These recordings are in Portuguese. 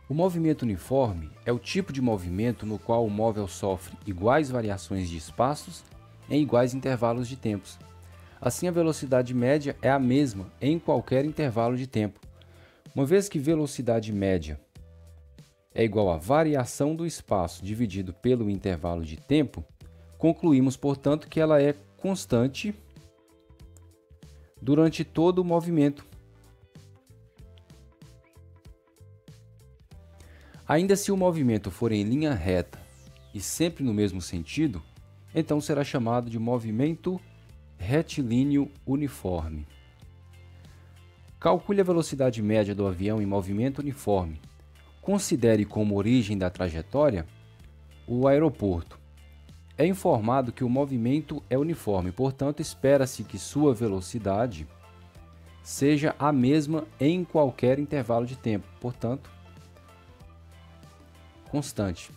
O movimento uniforme é o tipo de movimento no qual o móvel sofre iguais variações de espaços em iguais intervalos de tempos. Assim, a velocidade média é a mesma em qualquer intervalo de tempo. Uma vez que velocidade média é igual à variação do espaço dividido pelo intervalo de tempo, concluímos, portanto, que ela é constante durante todo o movimento. Ainda se o movimento for em linha reta e sempre no mesmo sentido, então será chamado de movimento retilíneo uniforme. Calcule a velocidade média do avião em movimento uniforme. Considere como origem da trajetória o aeroporto. É informado que o movimento é uniforme, portanto, espera-se que sua velocidade seja a mesma em qualquer intervalo de tempo, portanto, constante.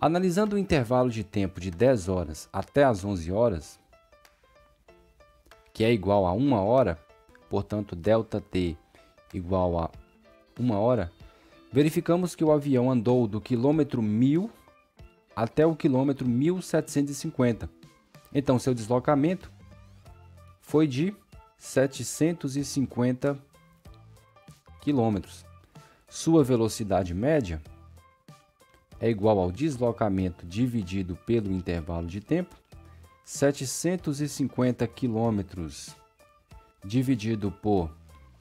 Analisando o intervalo de tempo de 10 horas até as 11 horas, que é igual a 1 hora, portanto, ΔT igual a 1 hora, verificamos que o avião andou do quilômetro 1000 até o quilômetro 1750. Então, seu deslocamento foi de 750 quilômetros. Sua velocidade média é igual ao deslocamento dividido pelo intervalo de tempo, 750 quilômetros dividido por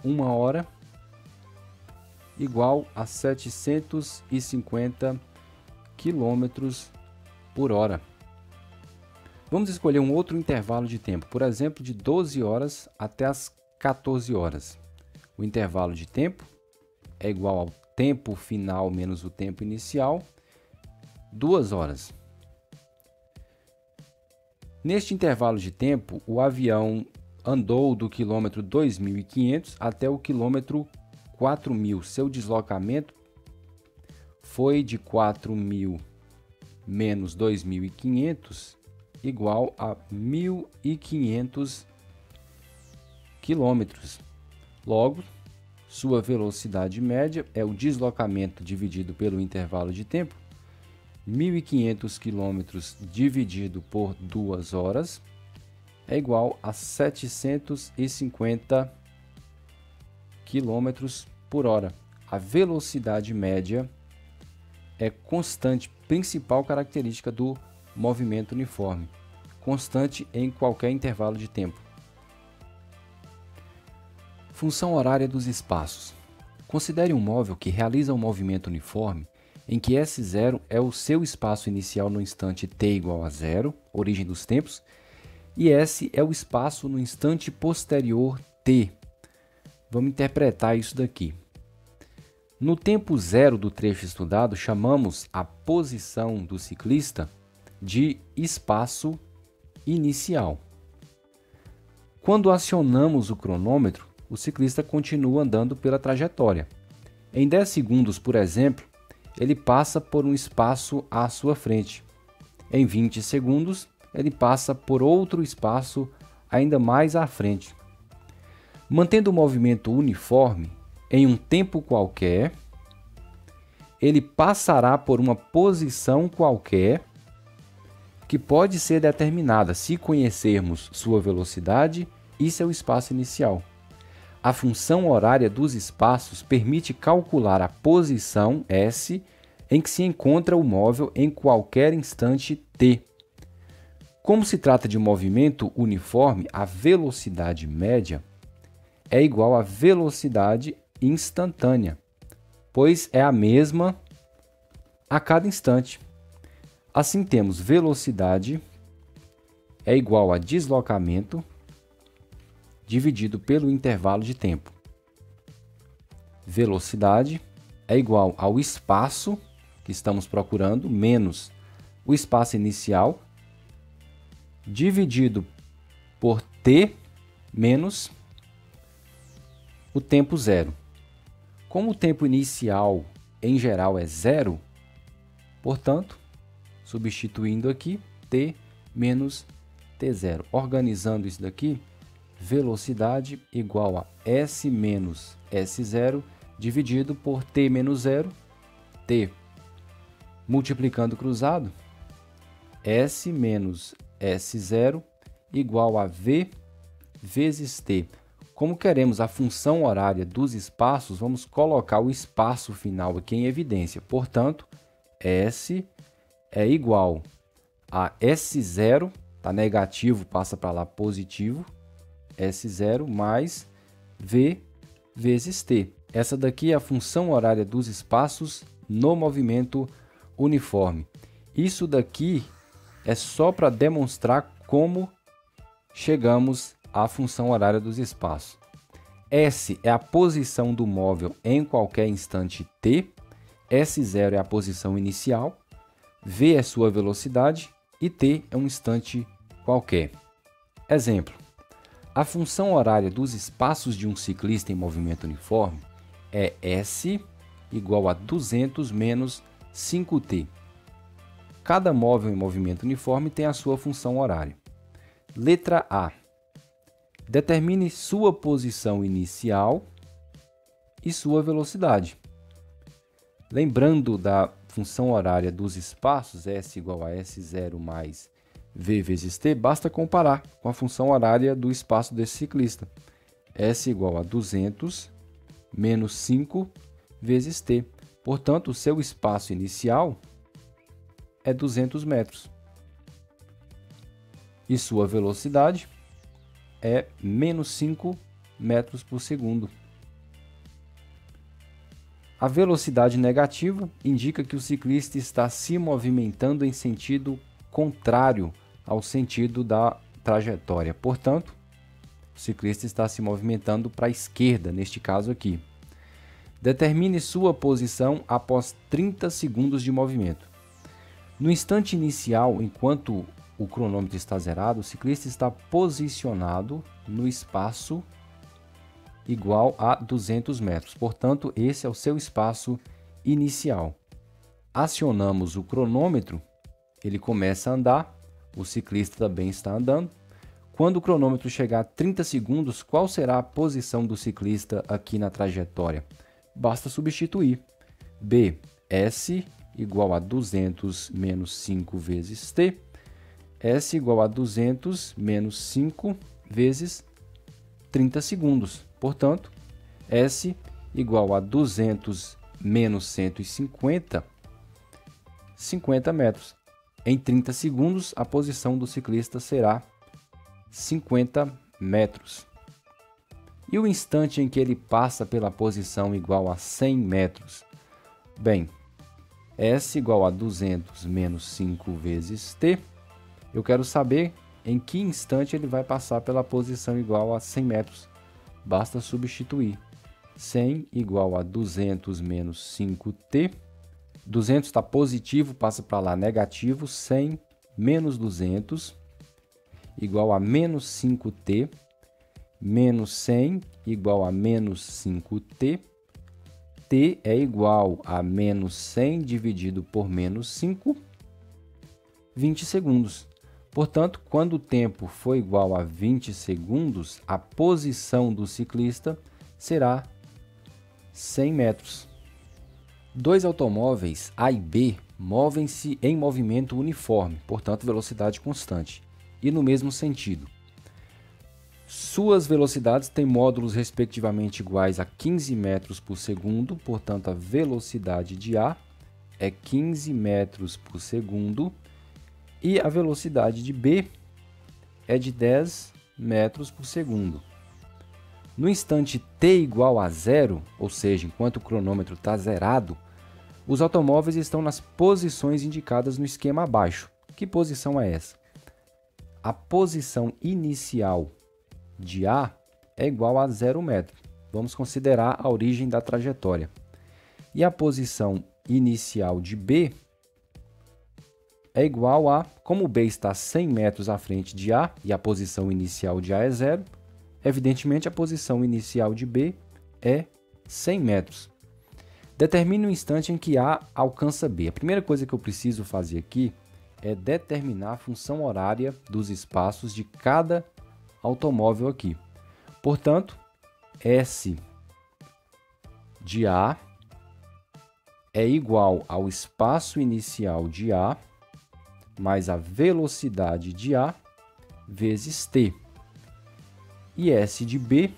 1 hora, igual a 750 quilômetros por hora. Vamos escolher um outro intervalo de tempo, por exemplo, de 12 horas até as 14 horas. O intervalo de tempo é igual ao tempo final menos o tempo inicial, 2 horas. Neste intervalo de tempo, o avião andou do quilômetro 2.500 até o quilômetro 4.000. Seu deslocamento foi de 4.000 menos 2.500 igual a 1.500 quilômetros. Logo, sua velocidade média é o deslocamento dividido pelo intervalo de tempo, 1.500 quilômetros dividido por 2 horas é igual a 750 quilômetros por hora. A velocidade média é constante, principal característica do movimento uniforme, constante em qualquer intervalo de tempo. Função horária dos espaços. Considere um móvel que realiza um movimento uniforme em que S0 é o seu espaço inicial no instante t igual a 0, origem dos tempos, e S é o espaço no instante posterior t. Vamos interpretar isso daqui. No tempo zero do trecho estudado, chamamos a posição do ciclista de espaço inicial. Quando acionamos o cronômetro, o ciclista continua andando pela trajetória. Em 10 segundos, por exemplo, ele passa por um espaço à sua frente. Em 20 segundos, ele passa por outro espaço ainda mais à frente. Mantendo o movimento uniforme, em um tempo qualquer, ele passará por uma posição qualquer que pode ser determinada se conhecermos sua velocidade e seu espaço inicial. A função horária dos espaços permite calcular a posição S em que se encontra o móvel em qualquer instante t. Como se trata de um movimento uniforme, a velocidade média é igual à velocidade instantânea, pois é a mesma a cada instante. Assim, temos velocidade é igual a deslocamento dividido pelo intervalo de tempo. Velocidade é igual ao espaço que estamos procurando, menos o espaço inicial, dividido por t menos o tempo zero. Como o tempo inicial, em geral, é zero, portanto, substituindo aqui, t menos t0. Organizando isso daqui, velocidade igual a S menos S0 dividido por t menos 0 t. Multiplicando cruzado, S menos S0 igual a V vezes t. Como queremos a função horária dos espaços, vamos colocar o espaço final aqui em evidência. Portanto, S é igual a S0, tá negativo, passa para lá positivo, S0 mais V vezes t. Essa daqui é a função horária dos espaços no movimento uniforme. Isso daqui é só para demonstrar como chegamos à função horária dos espaços. S é a posição do móvel em qualquer instante t, S0 é a posição inicial, V é sua velocidade e t é um instante qualquer. Exemplo: a função horária dos espaços de um ciclista em movimento uniforme é S igual a 200 menos 5t. Cada móvel em movimento uniforme tem a sua função horária. Letra A. Determine sua posição inicial e sua velocidade. Lembrando da função horária dos espaços, S igual a S0 mais V vezes t, basta comparar com a função horária do espaço desse ciclista. S igual a 200 menos 5 vezes t. Portanto, o seu espaço inicial é 200 metros. E sua velocidade é menos 5 metros por segundo. A velocidade negativa indica que o ciclista está se movimentando em sentido contrário ao sentido da trajetória. Portanto, o ciclista está se movimentando para a esquerda, neste caso aqui. Determine sua posição após 30 segundos de movimento. No instante inicial, enquanto o cronômetro está zerado, o ciclista está posicionado no espaço igual a 200 metros. Portanto, esse é o seu espaço inicial. Acionamos o cronômetro, ele começa a andar, o ciclista também está andando. Quando o cronômetro chegar a 30 segundos, qual será a posição do ciclista aqui na trajetória? Basta substituir. B, S igual a 200 menos 5 vezes t. S igual a 200 menos 5 vezes 30 segundos. Portanto, S igual a 200 menos 150, 50 metros. Em 30 segundos, a posição do ciclista será 50 metros. E o instante em que ele passa pela posição igual a 100 metros? Bem, S igual a 200 menos 5 vezes t. Eu quero saber em que instante ele vai passar pela posição igual a 100 metros. Basta substituir. 100 igual a 200 menos 5t. 200 está positivo, passa para lá negativo. 100 menos 200 igual a menos 5t. Menos 100 igual a menos 5t. T é igual a menos 100 dividido por menos 5, 20 segundos. Portanto, quando o tempo for igual a 20 segundos, a posição do ciclista será 100 metros. Dois automóveis A e B movem-se em movimento uniforme, portanto, velocidade constante, e no mesmo sentido. Suas velocidades têm módulos respectivamente iguais a 15 metros por segundo, portanto, a velocidade de A é 15 metros por segundo e a velocidade de B é de 10 metros por segundo. No instante t igual a zero, ou seja, enquanto o cronômetro está zerado, os automóveis estão nas posições indicadas no esquema abaixo. Que posição é essa? A posição inicial de A é igual a 0 metro. Vamos considerar a origem da trajetória. E a posição inicial de B é igual a, como B está 100 metros à frente de A e a posição inicial de A é 0, evidentemente a posição inicial de B é 100 metros. Determine o instante em que A alcança B. A primeira coisa que eu preciso fazer aqui é determinar a função horária dos espaços de cada automóvel aqui. Portanto, S de A é igual ao espaço inicial de A mais a velocidade de A vezes t. E S de B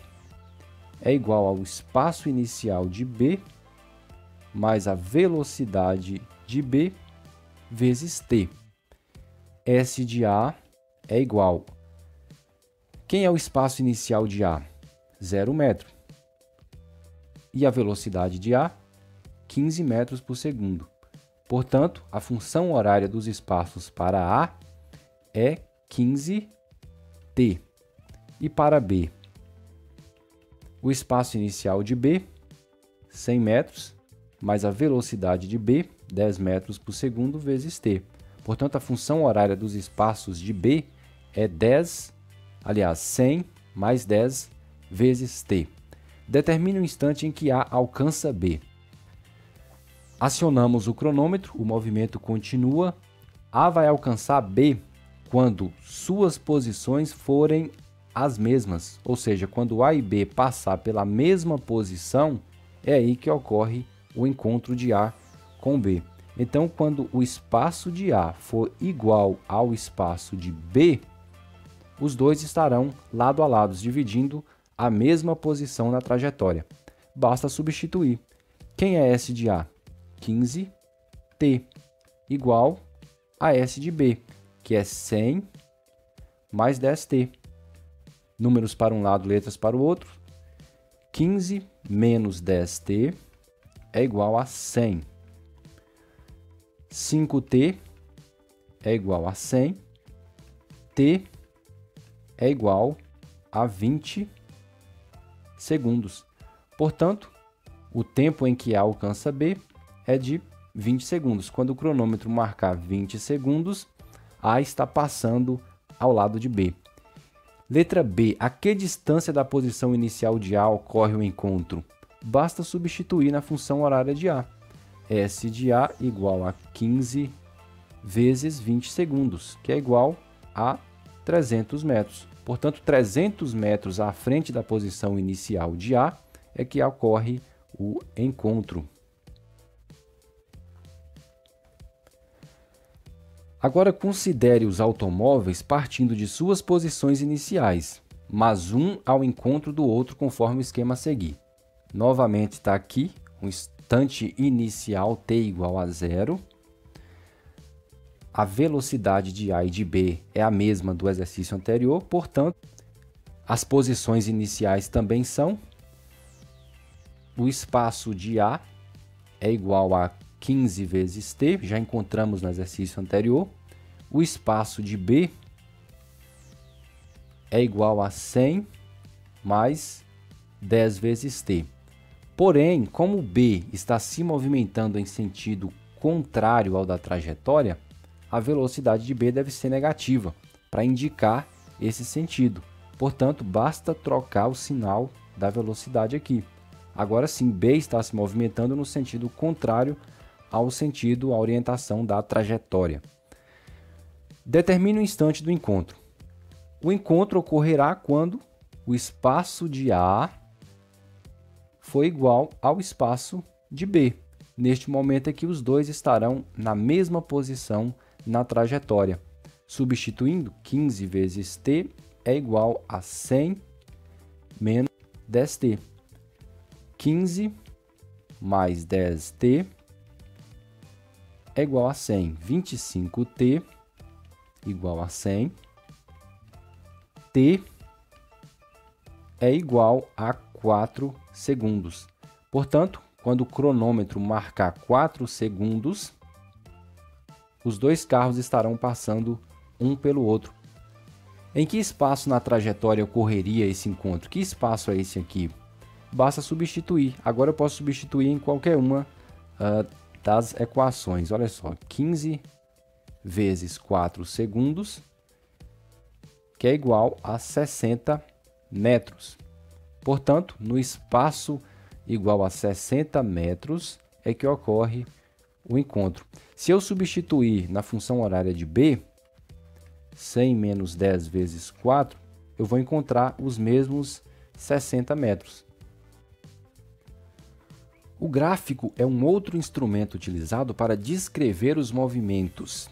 é igual ao espaço inicial de B mais a velocidade de B vezes t. S de A é igual... Quem é o espaço inicial de A? 0 metro. E a velocidade de A? 15 metros por segundo. Portanto, a função horária dos espaços para A é 15t. E para B? O espaço inicial de B, 100 metros, mais a velocidade de B, 10 metros por segundo, vezes t. Portanto, a função horária dos espaços de B é 100 mais 10 vezes t. Determine o instante em que A alcança B. Acionamos o cronômetro, o movimento continua. A vai alcançar B quando suas posições forem as mesmas, ou seja, quando A e B passar pela mesma posição, é aí que ocorre o encontro de A com B. Então, quando o espaço de A for igual ao espaço de B, os dois estarão lado a lado, dividindo a mesma posição na trajetória. Basta substituir. Quem é S de A? 15t, igual a S de B, que é 100 mais 10t. Números para um lado, letras para o outro. 15 menos 10t é igual a 100. 5t é igual a 100. T é igual a 20 segundos. Portanto, o tempo em que A alcança B é de 20 segundos. Quando o cronômetro marcar 20 segundos, A está passando ao lado de B. Letra B. A que distância da posição inicial de A ocorre o encontro? Basta substituir na função horária de A. S de A igual a 15 vezes 20 segundos, que é igual a 300 metros. Portanto, 300 metros à frente da posição inicial de A é que ocorre o encontro. Agora considere os automóveis partindo de suas posições iniciais, mas um ao encontro do outro conforme o esquema a seguir. Novamente está aqui um instante inicial t igual a 0. A velocidade de A e de B é a mesma do exercício anterior, portanto, as posições iniciais também são. O espaço de A é igual a 15 vezes t, já encontramos no exercício anterior. O espaço de B é igual a 100 mais 10 vezes t. Porém, como B está se movimentando em sentido contrário ao da trajetória, a velocidade de B deve ser negativa, para indicar esse sentido. Portanto, basta trocar o sinal da velocidade aqui. Agora sim, B está se movimentando no sentido contrário ao sentido, à orientação da trajetória. Determine o instante do encontro. O encontro ocorrerá quando o espaço de A for igual ao espaço de B. Neste momento aqui, os dois estarão na mesma posição na trajetória. Substituindo, 15 vezes t é igual a 100 menos 10t. 15 mais 10t é igual a 100. 25t igual a 100. T é igual a 4 segundos. Portanto, quando o cronômetro marcar 4 segundos, os dois carros estarão passando um pelo outro. Em que espaço na trajetória ocorreria esse encontro? Que espaço é esse aqui? Basta substituir. Agora eu posso substituir em qualquer uma das equações. Olha só, 15 vezes 4 segundos, que é igual a 60 metros. Portanto, no espaço igual a 60 metros é que ocorre o encontro. Se eu substituir na função horária de B, 100 menos 10 vezes 4, eu vou encontrar os mesmos 60 metros. O gráfico é um outro instrumento utilizado para descrever os movimentos.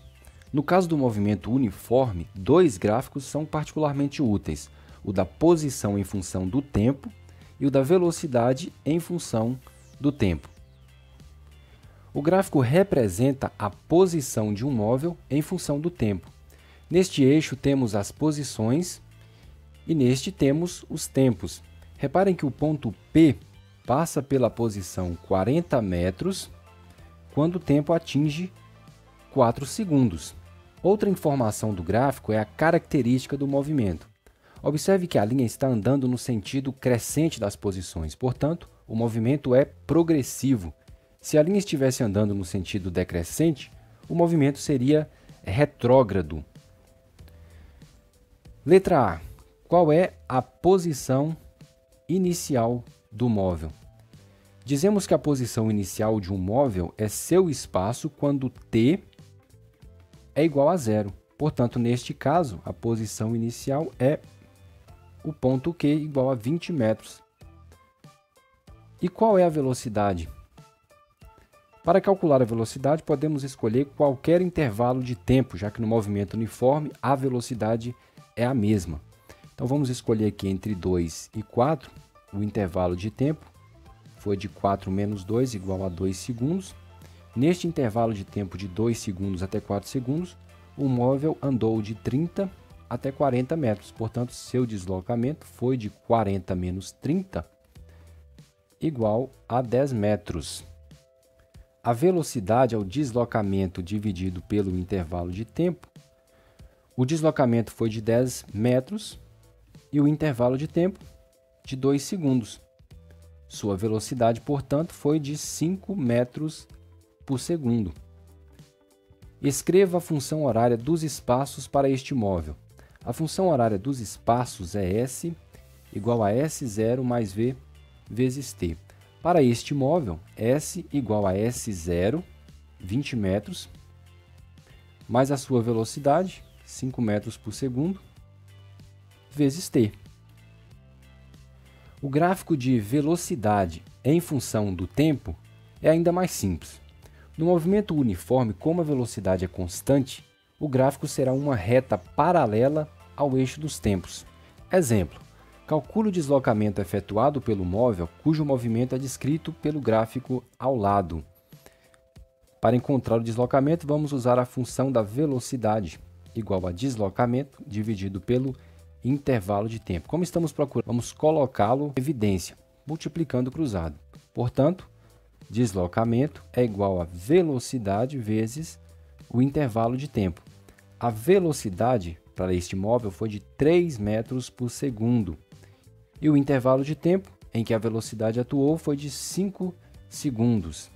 No caso do movimento uniforme, dois gráficos são particularmente úteis: o da posição em função do tempo e o da velocidade em função do tempo. O gráfico representa a posição de um móvel em função do tempo. Neste eixo temos as posições e neste temos os tempos. Reparem que o ponto P passa pela posição 40 metros quando o tempo atinge 4 segundos. Outra informação do gráfico é a característica do movimento. Observe que a linha está andando no sentido crescente das posições, portanto, o movimento é progressivo. Se a linha estivesse andando no sentido decrescente, o movimento seria retrógrado. Letra A. Qual é a posição inicial do móvel? Dizemos que a posição inicial de um móvel é seu espaço quando t é igual a zero. Portanto, neste caso, a posição inicial é o ponto Q igual a 20 metros. E qual é a velocidade? Para calcular a velocidade, podemos escolher qualquer intervalo de tempo, já que no movimento uniforme a velocidade é a mesma. Então vamos escolher aqui entre 2 e 4, o intervalo de tempo foi de 4 menos 2 igual a 2 segundos. Neste intervalo de tempo de 2 segundos até 4 segundos, o móvel andou de 30 até 40 metros. Portanto, seu deslocamento foi de 40 menos 30 igual a 10 metros. A velocidade é o deslocamento dividido pelo intervalo de tempo. O deslocamento foi de 10 metros e o intervalo de tempo de 2 segundos. Sua velocidade, portanto, foi de 5 metros por segundo. Escreva a função horária dos espaços para este móvel. A função horária dos espaços é S igual a S0 mais V vezes T. Para este móvel, S igual a S0, 20 metros, mais a sua velocidade, 5 metros por segundo, vezes T. O gráfico de velocidade em função do tempo é ainda mais simples. No movimento uniforme, como a velocidade é constante, o gráfico será uma reta paralela ao eixo dos tempos. Exemplo: calcule o deslocamento efetuado pelo móvel cujo movimento é descrito pelo gráfico ao lado. Para encontrar o deslocamento, vamos usar a função da velocidade, igual a deslocamento dividido pelo intervalo de tempo. Como estamos procurando, vamos colocá-lo em evidência, multiplicando o cruzado. Portanto, deslocamento é igual a velocidade vezes o intervalo de tempo. A velocidade para este móvel foi de 3 metros por segundo. E o intervalo de tempo em que a velocidade atuou foi de 5 segundos.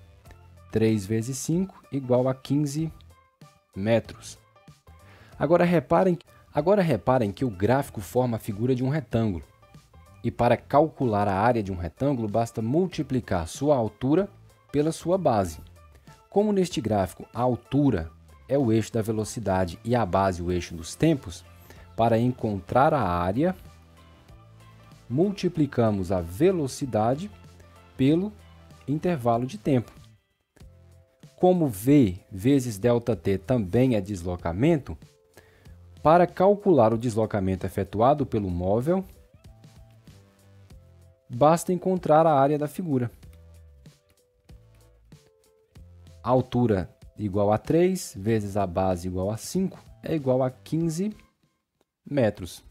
3 vezes 5 igual a 15 metros. Agora reparem que o gráfico forma a figura de um retângulo. E para calcular a área de um retângulo, basta multiplicar sua altura pela sua base. Como neste gráfico a altura é o eixo da velocidade e a base o eixo dos tempos, para encontrar a área, multiplicamos a velocidade pelo intervalo de tempo. Como V vezes ΔT também é deslocamento, para calcular o deslocamento efetuado pelo móvel, basta encontrar a área da figura. A altura igual a 3 vezes a base igual a 5 é igual a 15 metros.